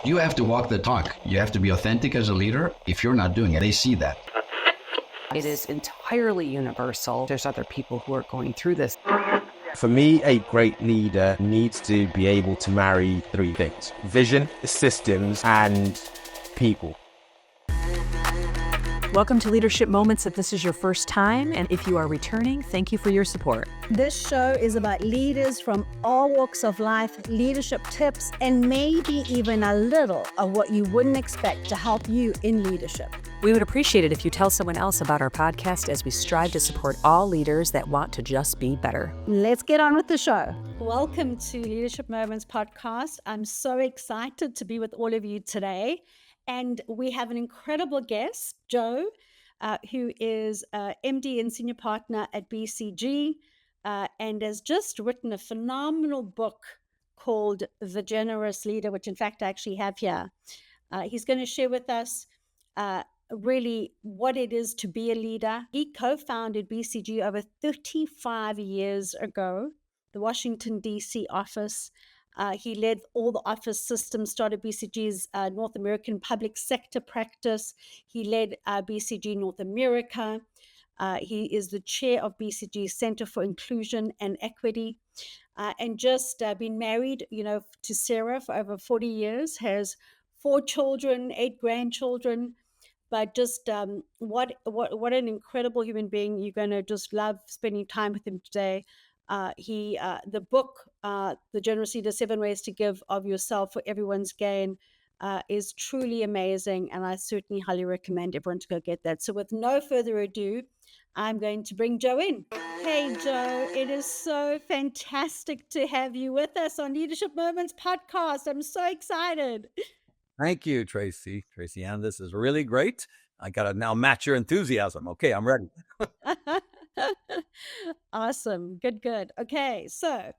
You have to walk the talk. You have to be authentic as a leader. If you're not doing it, they see that. It is entirely universal. There's other people who are going through this. For me, a great leader needs to be able to marry three things: vision, systems, and people. Welcome to Leadership Moments. If this is your first time, and if you are returning, thank you for your support. This show is about leaders from all walks of life, leadership tips, and maybe even a little of what you wouldn't expect to help you in leadership. We would appreciate it if you tell someone else about our podcast as we strive to support all leaders that want to just be better. Let's get on with the show. Welcome to Leadership Moments podcast. I'm so excited to be with all of you today. And we have an incredible guest, Joe, who is MD and senior partner at BCG and has just written a phenomenal book called The Generous Leader, which in fact I actually have here. He's going to share with us really what it is to be a leader. He co-founded BCG over 35 years ago, the Washington, D.C. office. He led all the office systems, started BCG's North American public sector practice. He led BCG North America. He is the chair of BCG's Center for Inclusion and Equity, and just been married, to Sarah for over 40 years, has 4 children, 8 grandchildren. But just what an incredible human being. You're going to just love spending time with him today. The book, The Generous Leader, 7 Ways to Give of Yourself for Everyone's Gain, is truly amazing. And I certainly highly recommend everyone to go get that. So with no further ado, I'm going to bring Joe in. Hey, Joe, it is so fantastic to have you with us on Leadership Moments podcast. I'm so excited. Thank you, Tracy. Tracy Ann, this is really great. I got to now match your enthusiasm. Okay, I'm ready. Awesome. Good. Okay, so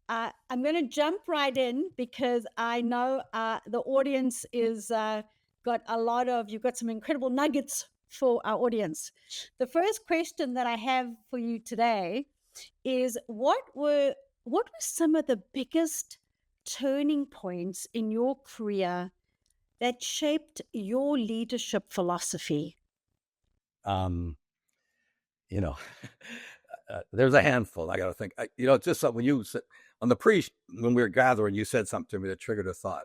I'm going to jump right in because I know the audience is you've got some incredible nuggets for our audience. The first question that I have for you today is what were some of the biggest turning points in your career that shaped your leadership philosophy? There's a handful. I got to think. It's just something when you said on the when we were gathering, you said something to me that triggered a thought.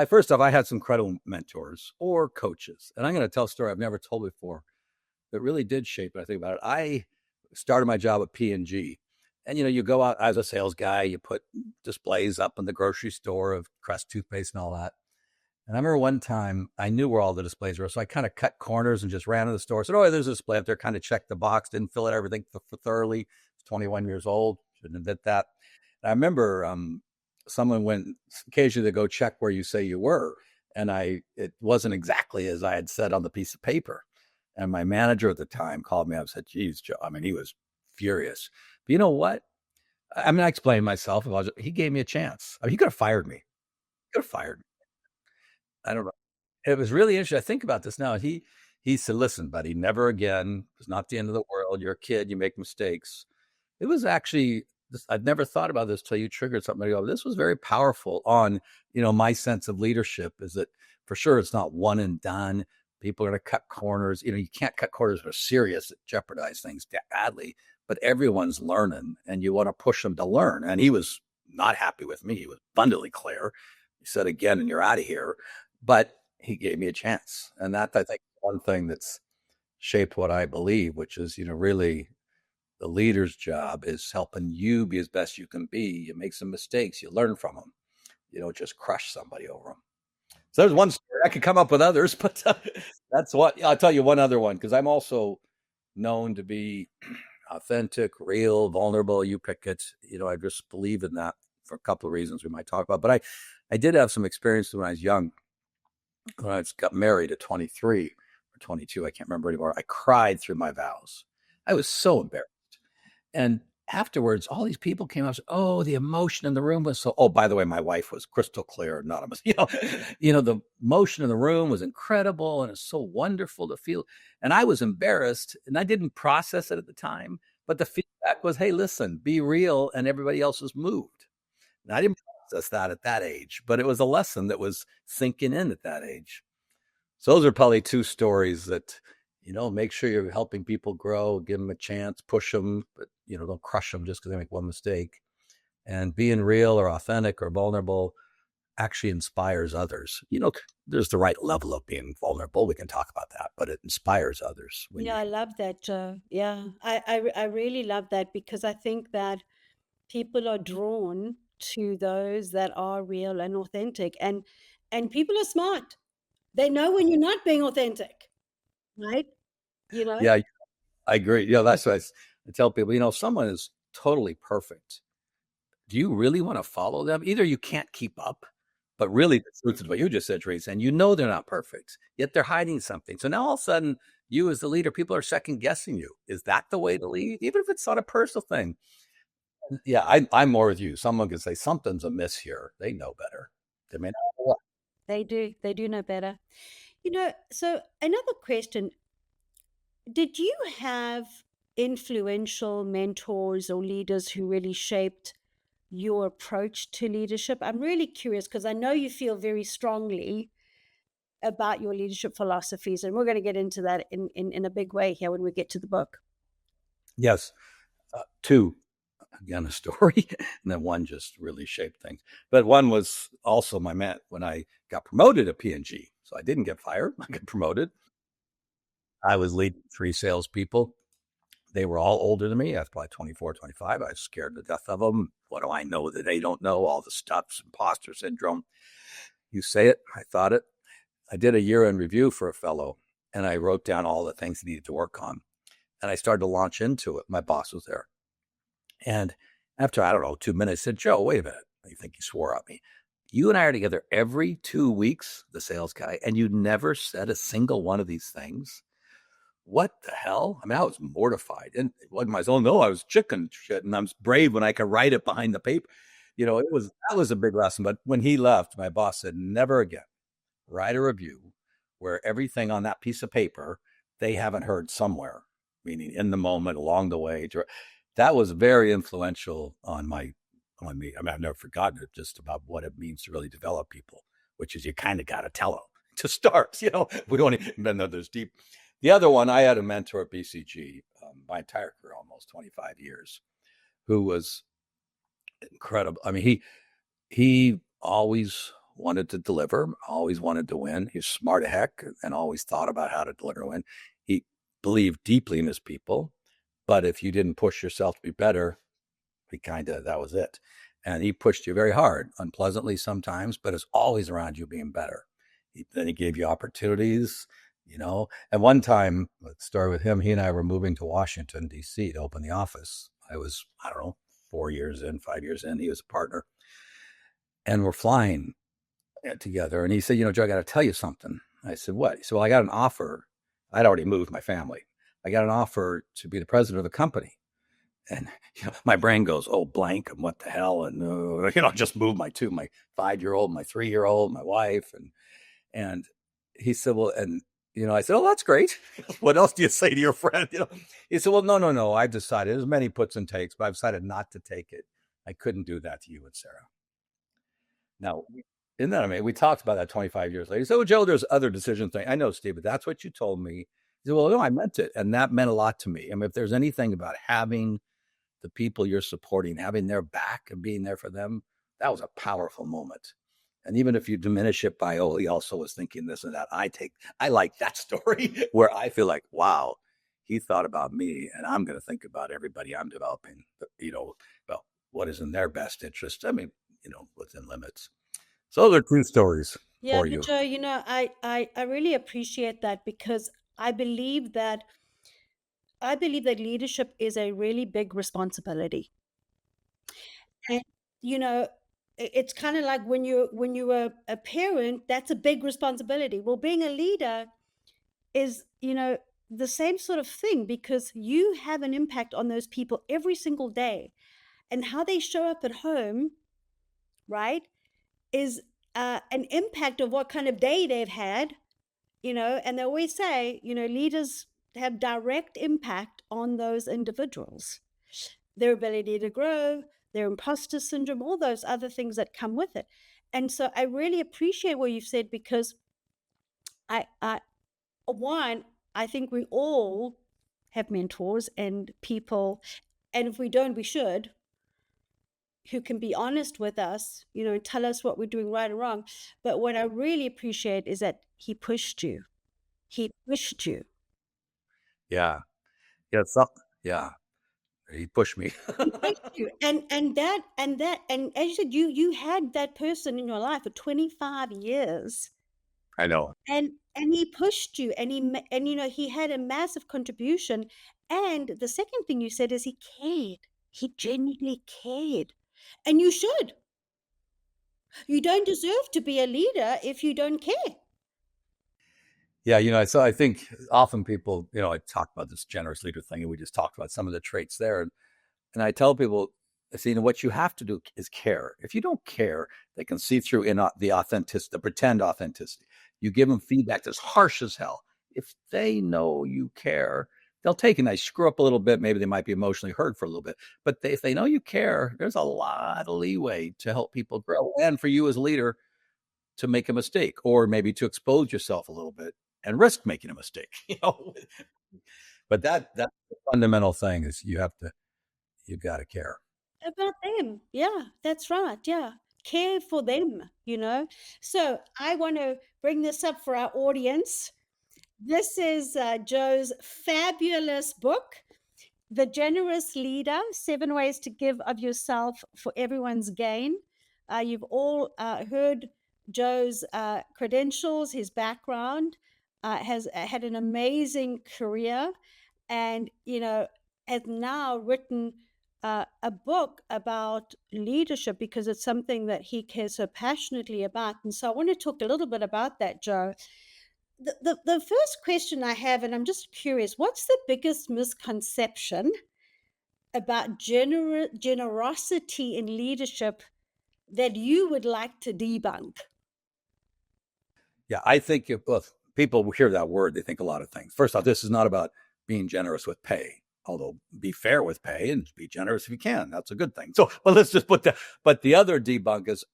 First off, I had some incredible mentors or coaches, and I'm going to tell a story I've never told before that really did shape it. I think about it. I started my job at P&G, and you go out as a sales guy, you put displays up in the grocery store of Crest toothpaste and all that. And I remember one time I knew where all the displays were. So I kind of cut corners and just ran to the store. Said, oh, there's a display up there. Kind of checked the box, didn't fill it everything thoroughly. I was 21 years old. Shouldn't have did that. And I remember someone went occasionally to go check where you say you were. And it wasn't exactly as I had said on the piece of paper. And my manager at the time called me up and said, geez, Joe. I mean, he was furious. But you know what? I explained myself. He gave me a chance. He could have fired me. I don't know. It was really interesting. I think about this now. He said, listen, buddy, never again. It's not the end of the world. You're a kid. You make mistakes. It was actually, I'd never thought about this till you triggered something. This was very powerful on, my sense of leadership is that for sure it's not one and done. People are going to cut corners. You can't cut corners that are serious that jeopardize things badly, but everyone's learning and you want to push them to learn. And he was not happy with me. He was abundantly clear. He said, again, and you're out of here. But he gave me a chance. And that, I think, one thing that's shaped what I believe, which is, really the leader's job is helping you be as best you can be. You make some mistakes, you learn from them. You don't just crush somebody over them. So there's one story. I could come up with others, but that's what I'll tell you one other one, because I'm also known to be authentic, real, vulnerable. You pick it. I just believe in that for a couple of reasons we might talk about. But I did have some experience when I was young. When I got married at 23 or 22, I can't remember anymore. I cried through my vows. I was so embarrassed. And afterwards, all these people came up and said, oh, the emotion in the room was so, oh, by the way, my wife was crystal clear, anonymous. The emotion in the room was incredible and it's so wonderful to feel. And I was embarrassed and I didn't process it at the time. But the feedback was, hey, listen, be real. And everybody else was moved. And I didn't process us that at that age, but it was a lesson that was sinking in at that age. So those are probably two stories that, make sure you're helping people grow, give them a chance, push them, but, don't crush them just because they make one mistake. And being real or authentic or vulnerable actually inspires others. There's the right level of being vulnerable. We can talk about that, but it inspires others. Yeah, I love that, Joe. Yeah, I really love that, because I think that people are drawn to those that are real and authentic, and people are smart. They know when you're not being authentic, right? Yeah, I agree. That's what I tell people. If someone is totally perfect, do you really want to follow them? Either you can't keep up, but really the truth is what you just said, Teresa, and they're not perfect, yet they're hiding something. So now all of a sudden, you as the leader, people are second guessing you. Is that the way to lead? Even if it's not a personal thing. Yeah, I'm more with you. Someone can say something's amiss here. They know better. They may not know what. They do know better. So another question, did you have influential mentors or leaders who really shaped your approach to leadership? I'm really curious, because I know you feel very strongly about your leadership philosophies, and we're going to get into that in a big way here when we get to the book. Yes. Two, again, a story, and then one just really shaped things. But one was also my man when I got promoted at P&G. So I didn't get fired. I got promoted. I was leading 3 salespeople. They were all older than me. I was probably 24, 25. I was scared to death of them. What do I know that they don't know? All the stuff, imposter syndrome. You say it, I thought it. I did a year-end review for a fellow, and I wrote down all the things he needed to work on. And I started to launch into it. My boss was there. And after, 2 minutes, I said, Joe, wait a minute. I think he swore at me. You and I are together every 2 weeks, the sales guy, and you never said a single one of these things. What the hell? I mean, I was mortified. And it wasn't my own. No, I was chicken shit. And I was brave when I could write it behind the paper. That was a big lesson. But when he left, my boss said, never again write a review where everything on that piece of paper they haven't heard somewhere, meaning in the moment, along the way. That was very influential on me. I mean, I've never forgotten it, just about what it means to really develop people, which is you kind of got to tell them to start. We don't even know there's deep. The other one, I had a mentor at BCG my entire career, almost 25 years, who was incredible. I mean, he always wanted to deliver, always wanted to win. He was smart as heck and always thought about how to deliver and win. He believed deeply in his people, but if you didn't push yourself to be better, that was it. And he pushed you very hard, unpleasantly sometimes, but it's always around you being better. Then he gave you opportunities, And one time, let's start with him. He and I were moving to Washington, D.C. to open the office. I was, 4 years in, 5 years in. He was a partner. And we're flying together. And he said, Joe, I got to tell you something. I said, what? He said, well, I got an offer. I'd already moved my family. I got an offer to be the president of the company. And, my brain goes, oh, blank, and what the hell? And, just moved my 5-year-old, my 3-year-old, my wife. And he said, well, and, I said, oh, that's great. What else do you say to your friend? He said, well, no. I've decided, there's many puts and takes, but I've decided not to take it. I couldn't do that to you and Sarah. Now, isn't that amazing? We talked about that 25 years later. He said, well, Joe, there's other decisions. I know, Steve, but that's what you told me. He said, well, no, I meant it. And that meant a lot to me. I mean, if there's anything about having the people you're supporting, having their back and being there for them, that was a powerful moment. And even if you diminish it by, oh, he also was thinking this and that, I like that story where I feel like, wow, he thought about me, and I'm going to think about everybody I'm developing, about what is in their best interest. I mean, within limits. So those are true stories for you. Joe, I really appreciate that, because I believe that leadership is a really big responsibility. And, it's kind of like when you're a parent, that's a big responsibility. Well, being a leader is, the same sort of thing, because you have an impact on those people every single day, and how they show up at home, right, is an impact of what kind of day they've had, and they always say, leaders have direct impact on those individuals, their ability to grow, their imposter syndrome, all those other things that come with it. And so I really appreciate what you've said, because I think we all have mentors and people, and if we don't, we should, who can be honest with us, tell us what we're doing right or wrong. But what I really appreciate is that he pushed you. He pushed you. Yeah. Yeah. He pushed me. He pushed you. And as you said, you had that person in your life for 25 years. I know. And he pushed you, and he had a massive contribution. And the second thing you said is he cared. He genuinely cared. And you should. You don't deserve to be a leader if you don't care. Yeah, so I think often people, I talk about this generous leader thing, and we just talked about some of the traits there. And I tell people, what you have to do is care. If you don't care, they can see through in the authenticity, the pretend authenticity. You give them feedback that's harsh as hell. If they know you care, they'll take it. I screw up a little bit. Maybe they might be emotionally hurt for a little bit. But if they know you care, there's a lot of leeway to help people grow. And for you as a leader to make a mistake, or maybe to expose yourself a little bit and risk making a mistake. But that's the fundamental thing, is you've got to care about them. Yeah, that's right. Yeah. Care for them, So I want to bring this up for our audience. This is Joe's fabulous book, The Generous Leader, 7 Ways to Give of Yourself for Everyone's Gain. You've all heard Joe's credentials, his background, has had an amazing career, and, has now written a book about leadership, because it's something that he cares so passionately about. And so I want to talk a little bit about that, Joe. The first question I have, and I'm just curious, what's the biggest misconception about generosity in leadership that you would like to debunk? Yeah, I think if people hear that word, they think a lot of things. First off, this is not about being generous with pay, although be fair with pay and be generous if you can. That's a good thing. So, well, let's just put that. But the other debunk is,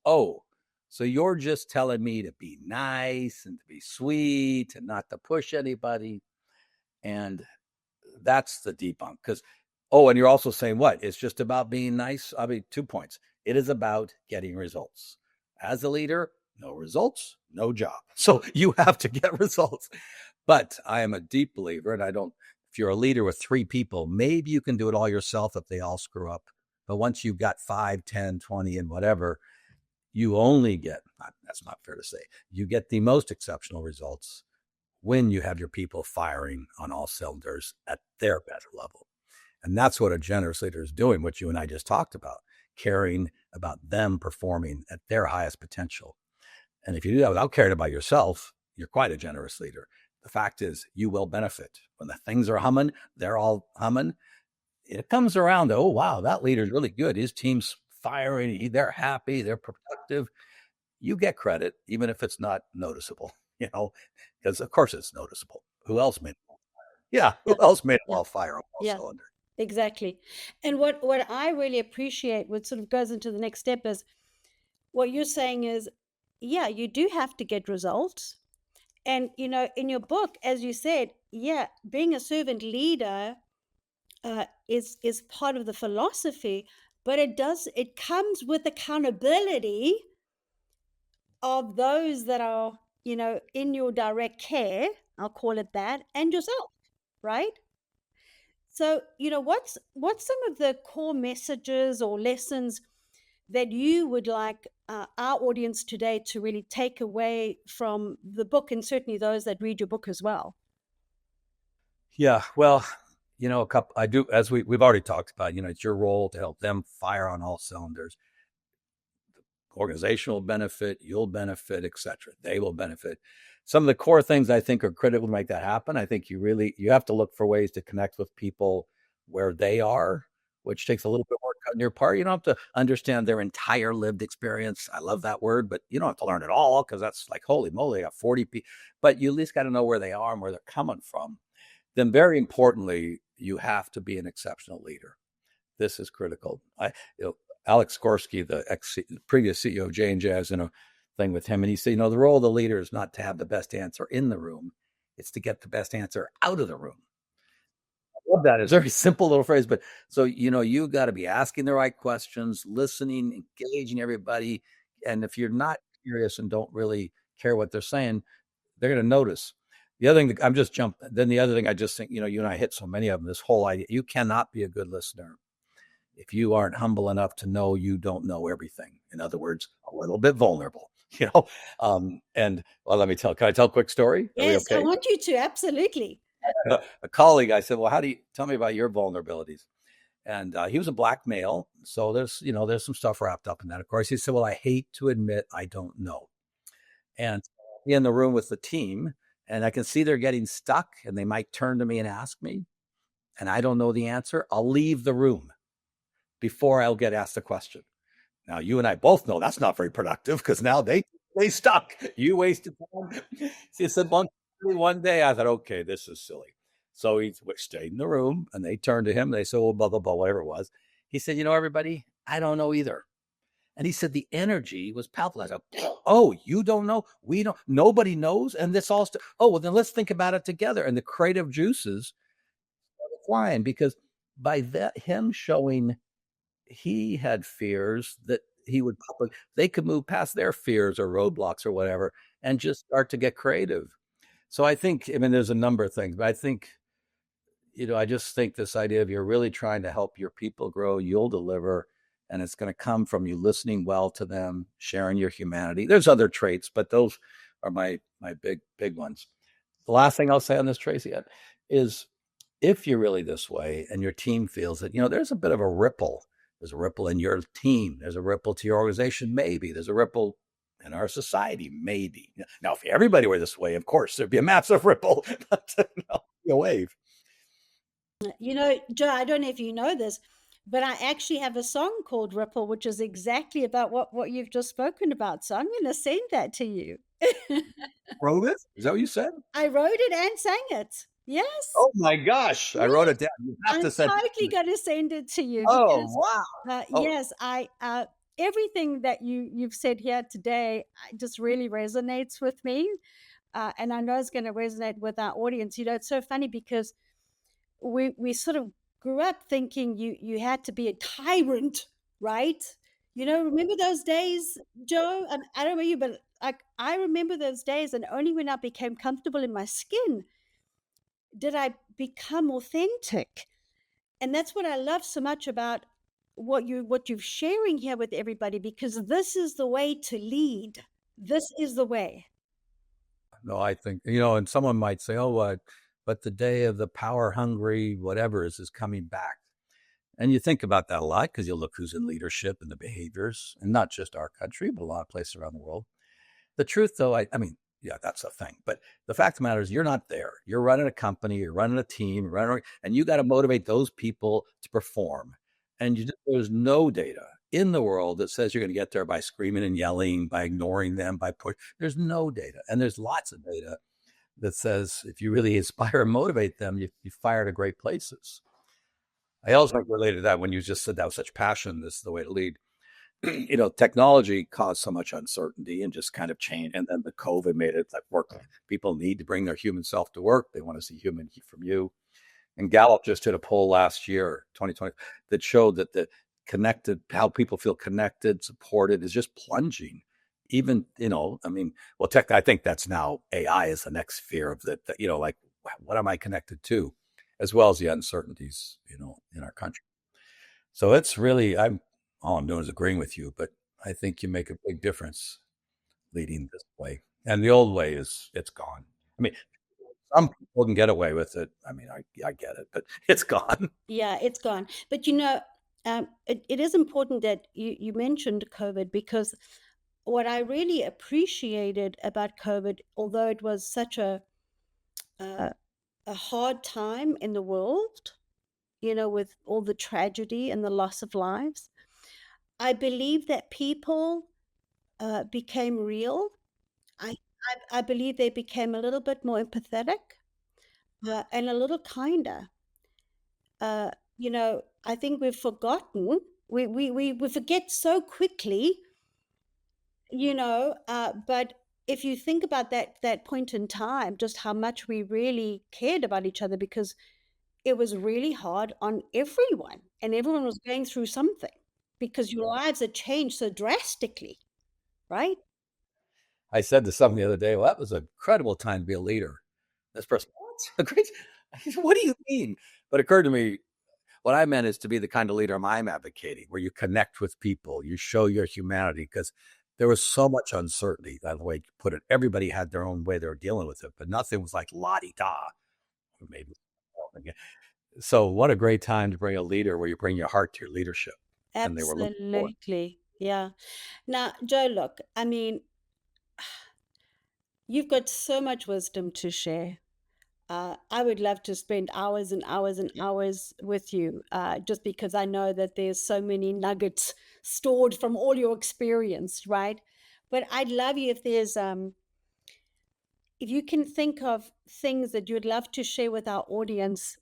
so you're just telling me to be nice and to be sweet and not to push anybody. And that's the debunk. Because, and you're also saying what? It's just about being nice. 2 points. It is about getting results. As a leader, no results, no job. So you have to get results. But I am a deep believer, and if you're a leader with 3 people, maybe you can do it all yourself if they all screw up. But once you've got 5, 10, 20, and whatever, you only get, that's not fair to say, you get the most exceptional results when you have your people firing on all cylinders at their better level. And that's what a generous leader is doing, what you and I just talked about, caring about them performing at their highest potential. And if you do that without caring about yourself, you're quite a generous leader. The fact is, you will benefit. When the things are humming, they're all humming. It comes around to, wow, that leader's really good. His team's firing. They're happy. They're productive. You get credit, even if it's not noticeable, because of course it's noticeable. Who else made them all fire? Yeah, who else made them all fire on all cylinders? Exactly. And what I really appreciate, what sort of goes into the next step, is what you're saying is, yeah, you do have to get results. And, in your book, as you said, being a servant leader is part of the philosophy, but it comes with accountability of those that are, in your direct care, I'll call it that, and yourself, right? So, what's some of the core messages or lessons that you would like our audience today to really take away from the book, and certainly those that read your book as well? Yeah, well, a couple, I do, as we've already talked about, it's your role to help them fire on all cylinders. The organization will benefit, you'll benefit, etc. They will benefit. Some of the core things I think are critical to make that happen. I think you have to look for ways to connect with people where they are, which takes a little bit more cutting your part. You don't have to understand their entire lived experience. I love that word, but you don't have to learn it all, because that's like, holy moly, I got 40 people. But you at least got to know where they are and where they're coming from. Then very importantly, you have to be an exceptional leader. This is critical. Alex Skorsky, the previous CEO of J&J, I was in a thing with him, and he said, the role of the leader is not to have the best answer in the room, it's to get the best answer out of the room. I love that. It's a very simple little phrase, but so you got to be asking the right questions, listening, engaging everybody, and if you're not curious and don't really care what they're saying, they're going to notice. The other thing I'm just jumping. Then the other thing I just think, you and I hit so many of them. This whole idea, you cannot be a good listener if you aren't humble enough to know you don't know everything. In other words, a little bit vulnerable. And well, let me tell. Can I tell a quick story? Yes, okay? I want you to. Absolutely. A colleague, I said, well, tell me about your vulnerabilities? And he was a black male, so there's some stuff wrapped up in that. Of course, he said, well, I hate to admit I don't know. And in the room with the team, and I can see they're getting stuck, and they might turn to me and ask me, and I don't know the answer. I'll leave the room before I'll get asked a question. Now, you and I both know that's not very productive, because now they stuck. You wasted time. He said one day, I thought, okay, this is silly. So he stayed in the room, and they turned to him. They said, well, blah, blah, blah, whatever it was. He said, everybody, I don't know either. And he said the energy was palpable. I said, oh, you don't know? We don't. Nobody knows? And this all well, then let's think about it together. And the creative juices started flying, because by him showing he had fears that they could move past their fears or roadblocks or whatever and just start to get creative. So I think, there's a number of things, but I think, I just think this idea of you're really trying to help your people grow, you'll deliver, and it's going to come from you listening well to them, sharing your humanity. There's other traits, but those are my big ones. The last thing I'll say on this, Tracy, is if you're really this way and your team feels that, there's a bit of a ripple. There's a ripple in your team. There's a ripple to your organization, maybe. There's a ripple in our society, maybe. Now, if everybody were this way, of course, there'd be a massive ripple, but a wave. Joe, I don't know if you know this, but I actually have a song called Ripple, which is exactly about what you've just spoken about. So I'm going to send that to you. Wrote it? Is that what you said? I wrote it and sang it. Yes. Oh my gosh. Yes. I wrote it down. You have to send totally going to send it to you. Oh, wow. Yes, everything that you've said here today just really resonates with me. And I know it's going to resonate with our audience. It's so funny because we sort of grew up thinking you had to be a tyrant, right? Remember those days, Joe? And I don't know you, but I remember those days, and only when I became comfortable in my skin did I become authentic. And that's what I love so much about what you're sharing here with everybody, because this is the way to lead. This is the way. No, I think, and someone might say, oh, but the day of the power hungry, whatever is coming back. And you think about that a lot, because you look who's in leadership and the behaviors, and not just our country, but a lot of places around the world. The truth, though, yeah, that's a thing. But the fact of the matter is you're not there. You're running a company, you're running a team, and you got to motivate those people to perform. And there's no data in the world that says you're going to get there by screaming and yelling, by ignoring them, by push. There's no data. And there's lots of data that says if you really inspire and motivate them, you fire to great places. I also related to that when you just said that with such passion, this is the way to lead. Technology caused so much uncertainty and just kind of change. And then the COVID made it like work. People need to bring their human self to work. They want to see human from you. And Gallup just did a poll last year, 2020, that showed that how people feel connected, supported is just plunging. Even, I think that's now AI is the next fear of that, like, what am I connected to? As well as the uncertainties, in our country. So it's really, all I'm doing is agreeing with you, but I think you make a big difference leading this way. And the old way it's gone. Some people can get away with it. I get it, but it's gone. Yeah, it's gone. But it is important that you mentioned COVID, because what I really appreciated about COVID, although it was such a hard time in the world, with all the tragedy and the loss of lives, I believe that people became real. I believe they became a little bit more empathetic and a little kinder. I think we've forgotten We forget so quickly, but if you think about that point in time, just how much we really cared about each other, because it was really hard on everyone, and everyone was going through something because your lives had changed so drastically, right? I said to somebody the other day, well, that was an incredible time to be a leader. This person, what? A great, I said, what do you mean? But it occurred to me, what I meant is to be the kind of leader I'm advocating, where you connect with people, you show your humanity, because there was so much uncertainty, by the way you put it. Everybody had their own way they were dealing with it, but nothing was like la-di-da. Maybe. So what a great time to bring a leader where you bring your heart to your leadership. And they were looking for it. Absolutely. Yeah. Now, Joe, look, I mean, you've got so much wisdom to share. I would love to spend hours and hours and hours with you, just because I know that there's so many nuggets stored from all your experience, right? But I'd love you if you can think of things that you'd love to share with our audience,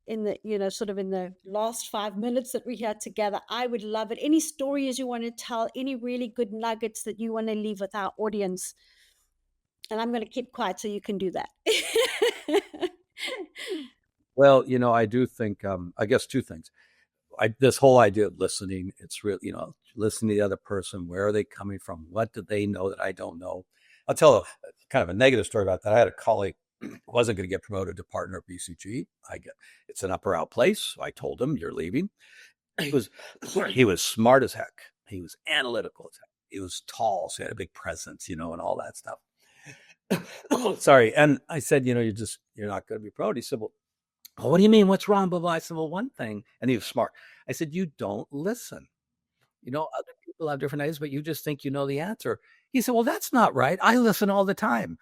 in the, sort of in the last 5 minutes that we had together. I would love it. Any stories you want to tell, any really good nuggets that you want to leave with our audience. And I'm going to keep quiet so you can do that. Well, I do think, I guess two things. This whole idea of listening, it's really, listening to the other person. Where are they coming from? What do they know that I don't know? I'll tell kind of a negative story about that. I had a colleague who wasn't going to get promoted to partner at BCG. It's an upper out place. So I told him, you're leaving. He was smart as heck. He was analytical as heck. He was tall. So he had a big presence, and all that stuff. Sorry. And I said, you're not going to be promoted. He said, well, what do you mean? What's wrong? Blah, blah. I said, well, one thing. And he was smart. I said, you don't listen. Other people have different ideas, but you just think you know the answer. He said, well, that's not right. I listen all the time.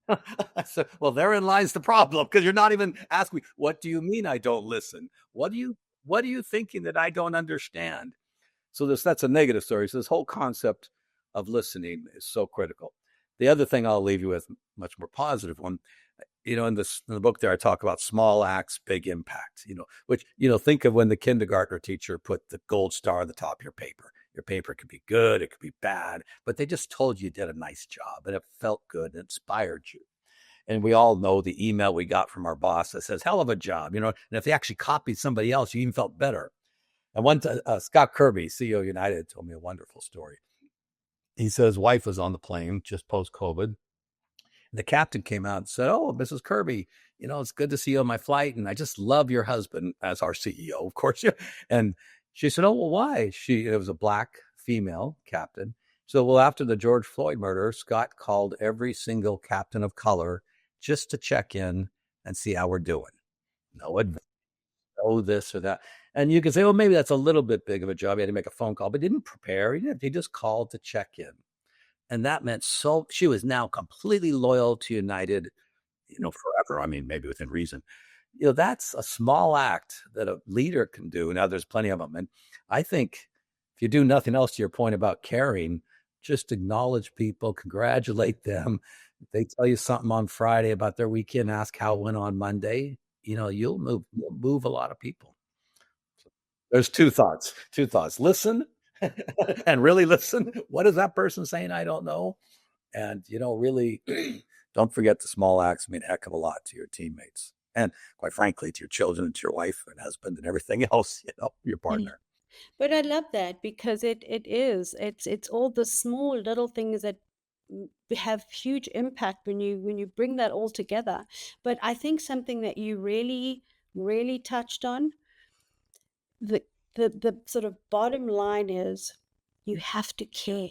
I said, well, therein lies the problem, because you're not even asking me, what do you mean I don't listen? What are you thinking that I don't understand? So that's a negative story. So this whole concept of listening is so critical. The other thing I'll leave you with, much more positive one, in the book there, I talk about small acts, big impact, which, think of when the kindergartner teacher put the gold star on the top of your paper. Your paper could be good, it could be bad, but they just told you did a nice job and it felt good and inspired you. And we all know the email we got from our boss that says, hell of a job, and if they actually copied somebody else, you even felt better. And one time, Scott Kirby, CEO of United, told me a wonderful story. He said his wife was on the plane just post-COVID. The captain came out and said, oh, Mrs. Kirby, it's good to see you on my flight. And I just love your husband, as our CEO, of course. And she said, oh, well, why? It was a black female captain. So, well, after the George Floyd murder, Scott called every single captain of color just to check in and see how we're doing. No advice, no this or that. And you can say, well, maybe that's a little bit big of a job. He had to make a phone call, but didn't prepare. He just called to check in. And that meant she was now completely loyal to United, forever. I mean, maybe within reason. That's a small act that a leader can do. Now, there's plenty of them. And I think if you do nothing else, to your point about caring, just acknowledge people, congratulate them. If they tell you something on Friday about their weekend, ask how it went on Monday. You'll move a lot of people. So there's two thoughts. Listen and really listen. What is that person saying? I don't know. And, really don't forget the small acts mean a heck of a lot to your teammates. And quite frankly, to your children and to your wife and husband and everything else, your partner. But I love that, because it's all the small little things that have huge impact when you bring that all together. But I think something that you really, really touched on, the sort of bottom line is, you have to care.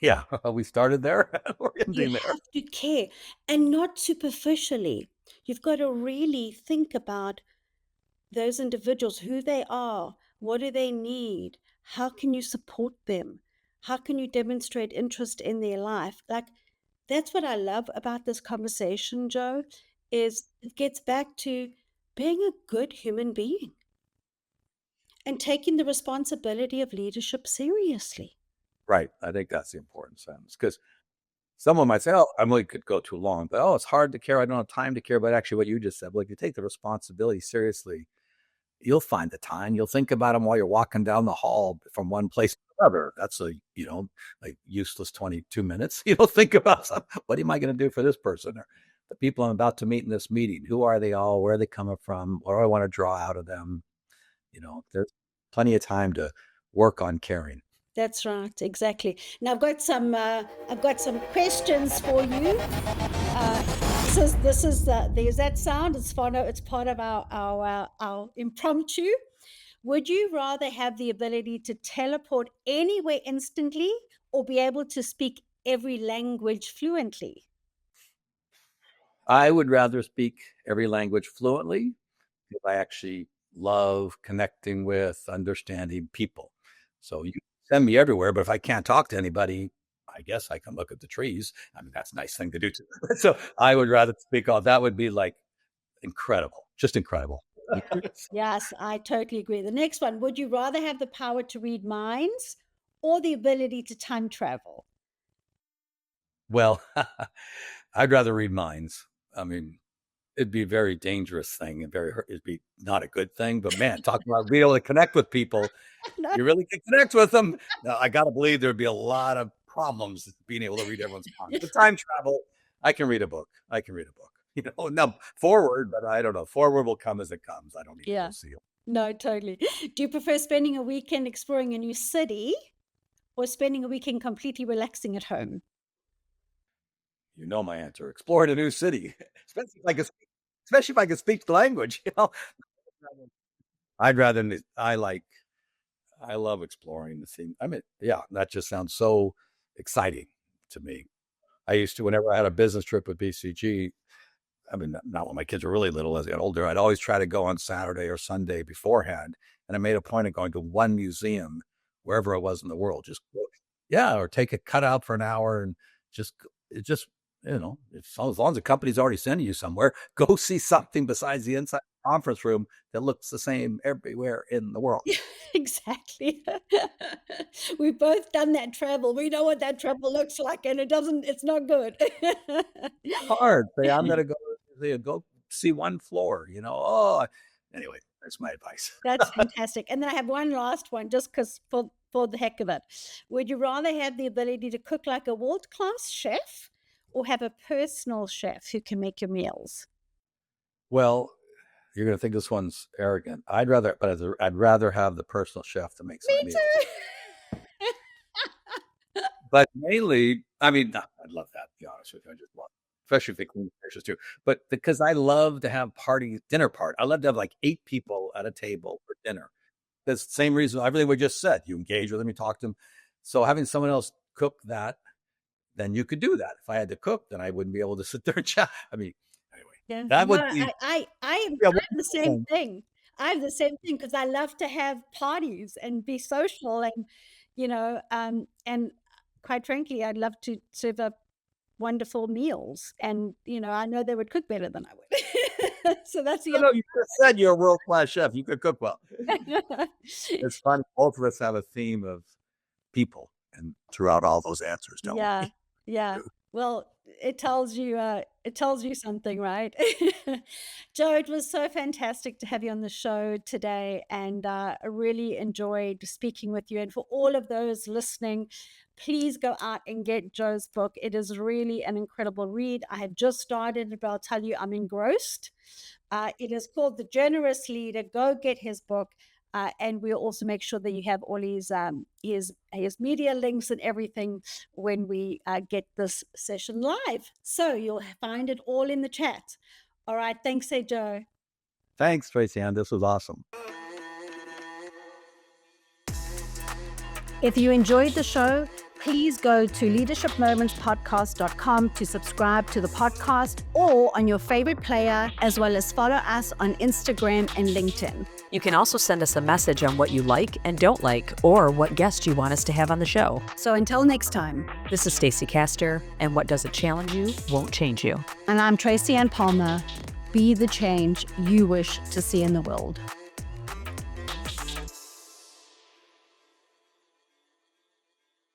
Yeah, we started there. We're ending there. You have to care, and not superficially. You've got to really think about those individuals, who they are, what do they need, how can you support them, how can you demonstrate interest in their life. Like, that's what I love about this conversation, Joe, is it gets back to being a good human being and taking the responsibility of leadership seriously. Right. I think that's the important sentence, because someone might say, oh, Emily could go too long, but it's hard to care. I don't have time to care. But actually what you just said, well, if you take the responsibility seriously, you'll find the time. You'll think about them while you're walking down the hall from one place to another. That's a useless 22 minutes. Think about what am I going to do for this person, or the people I'm about to meet in this meeting? Who are they all? Where are they coming from? What do I want to draw out of them? There's plenty of time to work on caring. That's right, exactly. Now I've got some questions for you. There's that sound. It's part of our impromptu. Would you rather have the ability to teleport anywhere instantly, or be able to speak every language fluently? I would rather speak every language fluently, because I actually love connecting with, understanding people. So you can send me everywhere, but if I can't talk to anybody, I guess I can look at the trees. I mean, that's a nice thing to do too. So I would rather speak all. That would be like incredible, just incredible. Yes, I totally agree. The next one, would you rather have the power to read minds or the ability to time travel? Well, I'd rather read minds. I mean, it'd be a very dangerous thing, and it'd be not a good thing. But man, talk about being able to connect with people. No. You really can connect with them. Now, I got to believe there'd be a lot of problems being able to read everyone's mind. The time travel, I can read a book. Now forward, but I don't know. Forward will come as it comes. I don't need to see it. No, totally. Do you prefer spending a weekend exploring a new city, or spending a weekend completely relaxing at home? You know my answer. Exploring a new city, especially if I can speak the language. I love exploring the scene. I mean, that just sounds so exciting to me. I used to, whenever I had a business trip with BCG, I mean, not when my kids were really little, as they got older, I'd always try to go on Saturday or Sunday beforehand. And I made a point of going to one museum, wherever it was in the world, or take a cutout for an hour and as long as the company's already sending you somewhere, go see something besides the inside conference room that looks the same everywhere in the world. Exactly. We've both done that travel. We know what that travel looks like, and it's not good. Hard. Say, I'm going to go see one floor, anyway, that's my advice. That's fantastic. And then I have one last one, just because for the heck of it. Would you rather have the ability to cook like a world-class chef, or have a personal chef who can make your meals? Well, you're going to think this one's arrogant. I'd rather have the personal chef that makes my meals. But mainly, I mean, I'd love that, to be honest with you. I just love it, especially if they clean the dishes too. But because I love to have dinner parties. I love to have like 8 people at a table for dinner. That's the same reason, everything we just said. You engage with them, you talk to them. So having someone else cook that, then you could do that. If I had to cook, then I wouldn't be able to sit there and chat. I mean, anyway, that would be. I have the same thing. I have the same thing, because I love to have parties and be social, and and quite frankly, I'd love to serve up wonderful meals, and I know they would cook better than I would. So that's the. You just said you're a world-class chef. You could cook well. It's fun. Both of us have a theme of people, and throughout all those answers, don't we? Yeah. Well, it tells you something, right? Joe, it was so fantastic to have you on the show today, and I really enjoyed speaking with you. And for all of those listening, please go out and get Joe's book. It is really an incredible read. I have just started, but I'll tell you, I'm engrossed. It is called The Generous Leader. Go get his book. And we'll also make sure that you have all his media links and everything when we get this session live. So you'll find it all in the chat. All right. Thanks, Joe. Thanks, Tracy Ann. This was awesome. If you enjoyed the show, please go to leadershipmomentspodcast.com to subscribe to the podcast, or on your favorite player, as well as follow us on Instagram and LinkedIn. You can also send us a message on what you like and don't like, or what guest you want us to have on the show. So until next time, this is Stacey Castor, and what doesn't challenge you won't change you. And I'm Tracy Ann Palmer. Be the change you wish to see in the world.